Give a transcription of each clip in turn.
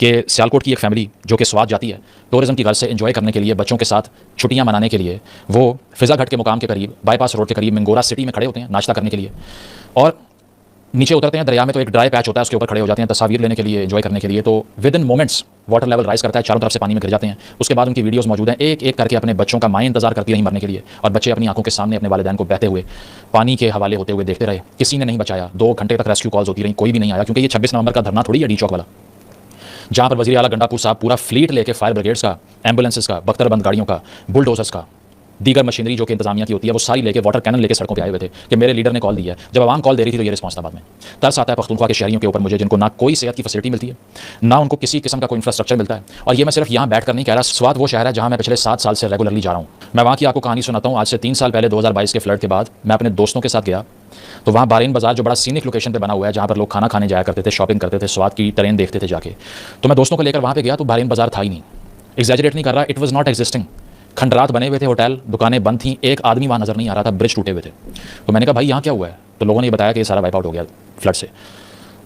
कि सियालकोट की एक फैमिली जो कि स्वात जाती है टूरिज्म की गर्ज से एंजॉय करने के लिए बच्चों के साथ छुट्टियां मनाने के लिए वो फिज़ा घाट के मुकाम के करीब बाईपास रोड के करीब मिंगोरा सिटी में खड़े होते हैं नाश्ता करने के लिए, और नीचे उतरते हैं दरिया में तो एक ड्राई पैच होता है, उसके ऊपर खड़े हो जाते हैं तस्वीर लेने के लिए, एंजॉय करने के लिए। तो with in moments water level rise करता है, चारों तरफ से पानी में गिर जाते हैं। उसके बाद उनकी वीडियोस मौजूद हैं, एक एक करके अपने बच्चों का माएँ इंतजार करती रही मरने के लिए, और बच्चे अपनी आंखों के सामने अपने वालिदैन को बहते हुए पानी के हवाले होते हुए देखते रहे। किसी ने नहीं बचाया, 2 घंटे तक रेस्क्यू कॉल्स होती रही, कोई भी नहीं आया, क्योंकि ये 26 नवंबर का धरना थोड़ी है डी चौक वाला, जहाँ पर वज़ीर आला गंडापुर साहब पूरा फ्लीट लेके फायर ब्रिगेड्स का, एम्बुलेंसेस का, बख्तरबंद गाड़ियों का, बुलडोजर्स का, दीगर मशीनरी जो कि इंतजामिया की होती है वो सारी लेके वाटर कैनन लेके सड़कों पे आए हुए थे कि मेरे लीडर ने कॉल दिया है। जब आवाम कॉल दे रही थी तो ये रिस्पॉन्स था बाद में। तरस आता है पख्तूनख्वा के शहरियों के ऊपर मुझे, जिनको ना कोई सेहत की फैसिलिटी मिलती है, ना उनको किसी किस्म का कोई इंफ्रास्ट्रक्चर मिलता है। और ये मैं सिर्फ यहाँ बैठ कर नहीं कह रहा, स्वात वो शहर है जहाँ मैं पिछले 7 साल से रेगुलरली जा रहा हूँ। मैं वहाँ की आपको कहानी सुनाता हूँ। आज से 3 साल पहले 2022 के फ्लड के बाद मैं अपने दोस्तों के साथ गया, तो वहाँ बारेन बाजार जो बड़ा सीनिक लोकेशन पे बना हुआ है, जहाँ पर लोग खाना खाने जाया करते थे, शॉपिंग करते थे, स्वात की ट्रेन देखते थे जाके। तो मैं दोस्तों को लेकर वहाँ पे गया तो बारेन बाजार था ही नहीं। एग्जैजरेट नहीं कर रहा, इट वॉज नॉट एग्जिस्टिंग। खंडरात बने हुए थे, होटल दुकानें बंद थी, एक आदमी वहाँ नज़र नहीं आ रहा था, ब्रिज टूटे हुए थे। तो मैंने कहा भाई यहाँ क्या हुआ है? तो लोगों ने बताया कि ये सारा वाइप आउट हो गया फ्लड से।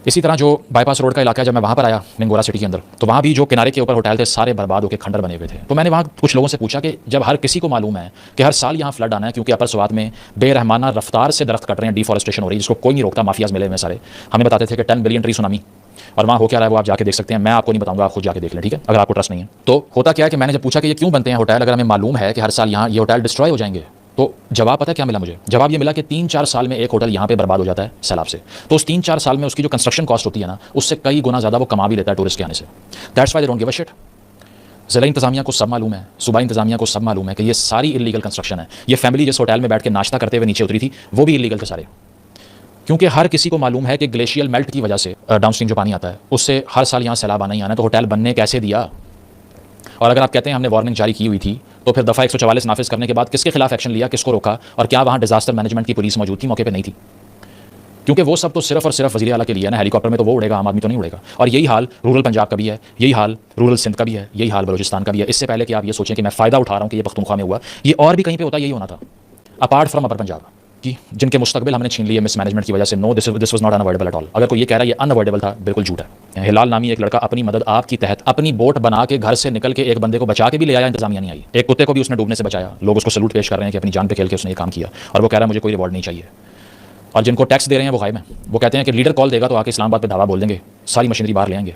इसी तरह जो बाईपास रोड का इलाका है, जब मैं वहाँ पर आया मिंगोरा सिटी के अंदर, तो वहाँ भी जो किनारे के ऊपर होटल थे सारे बर्बाद होकर खंडर बने हुए थे। तो मैंने वहाँ कुछ लोगों से पूछा कि जब हर किसी को मालूम है कि हर साल यहाँ फ्लड आना है, क्योंकि अपर स्वात में बेरहमाना रफ्तार से दरख्त कट रहे हैं, डिफॉरेस्टेशन हो रही है, जिसको कोई नहीं रोकता, माफियाज मिले हुए सारे। हमें बताते थे कि 10 बिलियन ट्री सुनामी, और वहाँ हो क्या रहा है वो आप जाके देख सकते हैं, मैं आपको नहीं बताऊंगा, आप खुद जाके देख लें, ठीक है, अगर आपको ट्रस्ट नहीं है। तो होता क्या है कि मैंने जब पूछा कि ये क्यों बनते हैं होटल, अगर हमें मालूम है कि हर साल यहाँ ये होटल डिस्ट्रॉय हो जाएंगे, तो जवाब पता है क्या मिला मुझे? जवाब ये मिला कि 3-4 साल में एक होटल यहाँ पे बर्बाद हो जाता है सैलाब से। तो उस 3-4 साल में उसकी जो कंस्ट्रक्शन कॉस्ट होती है ना, उससे कई गुना ज़्यादा वो कमा भी लेता है टूरिस्ट के आने से। That's why they don't give a shit. ज़िला इंतजामिया को सब मालूम है, सूबाई इंतजामिया को सब मालूम है कि ये सारी इलीगल कंस्ट्रक्शन है। ये फैमिली जिस होटल में बैठ के नाश्ता करते हुए नीचे उतरी थी, वो भी इलीगल थे सारे, क्योंकि हर किसी को मालूम है कि ग्लेशियल मेल्ट की वजह से डाउनस्ट्रीम जो पानी आता है उससे हर साल यहाँ सैलाब आना ही आना है। तो होटल बनने कैसे दिया? और अगर आप कहते हैं हमने वार्निंग जारी की हुई थी, तो फिर दफ़ा 144 नाफिज करने के बाद किसके खिलाफ एक्शन लिया, किसको रोका, और क्या वहाँ डिजास्टर मैनेजमेंट की पुलिस मौजूद थी? मौके पे नहीं थी, क्योंकि वो सब तो सिर्फ और सिर्फ वज़ीर आला के लिए ना। हेलीकॉप्टर में तो वो उड़ेगा, आम आदमी तो नहीं उड़ेगा। और यही हाल रूरल पंजाब का भी है, यही हाल रूरल सिंध का भी है, यही हाल बलोचिस्तान का भी है। इससे पहले कि आप ये सोचें कि मैं फ़ायदा उठा रहा हूँ कि ये पख्तूनख्वा में हुआ, ये और भी कहीं पर होता, यही होना था, अपार्ट फ्रॉम अपर पंजाब की, जिनके मुस्तकबिल हमने छीन लिए मिसमैनेजमेंट की वजह से। No, this was not unavoidable at all. अगर कोई ये कह रहा है ये अनअवॉइडेबल था, बिल्कुल झूठ है। हिलाल नामी एक लड़का अपनी मदद आपकी तहत अपनी बोट बना के घर से निकल के एक बंदे को बचा के भी ले आया, इंतजामिया नहीं आई। एक कुत्ते को भी उसने डूबने से बचाया, लोग उसको सलूट पेश कर रहे हैं कि अपनी जान पे खेल के उसने ये काम किया, और वो कह रहा है मुझे कोई रिवॉर्ड नहीं चाहिए। और जिनको टैक्स दे रहे हैं वो गायब हैं, वो कहते हैं कि लीडर कॉल देगा तो आके इस्लामाबाद पे दावा बोल देंगे, सारी मशीनरी बाहर ले आएंगे।